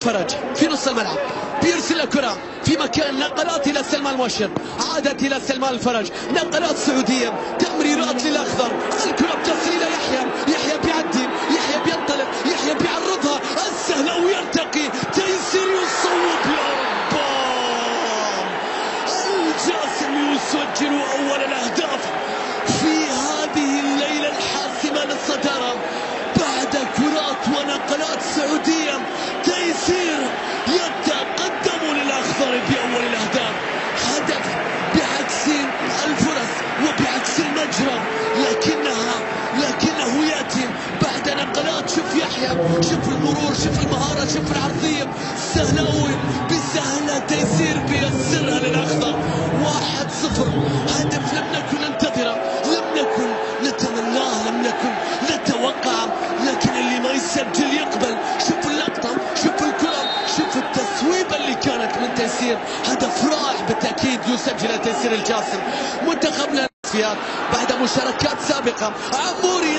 فرج في نص الملعب بيرسل الكرة في مكان، نقلات إلى سلمان المؤشر، عادت إلى سلمان الفرج، نقلات سعودية، تمريرات للأخضر، الكرة بتصل إلى يحيى بيعدي، يحيى بينطلق، يحيى بيعرضها السهلة ويرتقي، تيسير يصوب، يا رباه الجاسم يسجل أول الأهداف في هذه الليلة الحاسمة للصدارة بعد كرات ونقلات سعودية. تيسير يتقدم للأخضر بأول الأهداف، هدف بعكس الفرص وبعكس المجرى، لكنه يأتي بعد نقلات. شوف يحيى، شوف المرور، شوف المهارة، شوف العرضية، سهلاوي بسهلة تيسير بيسرها للأخضر. 1-0، هدف لم نكن ننتظره، لم نكن نتمناه، لم نكن نتوقعه، لكن اللي ما يسجل يقبل. شوف اللقطة، شوف الكرة، شوف التسويبة اللي كانت من تيسير، هدف رائع بالتأكيد يسجل تيسير الجاسم. منتخبنا بعد مشاركات سابقة. عموري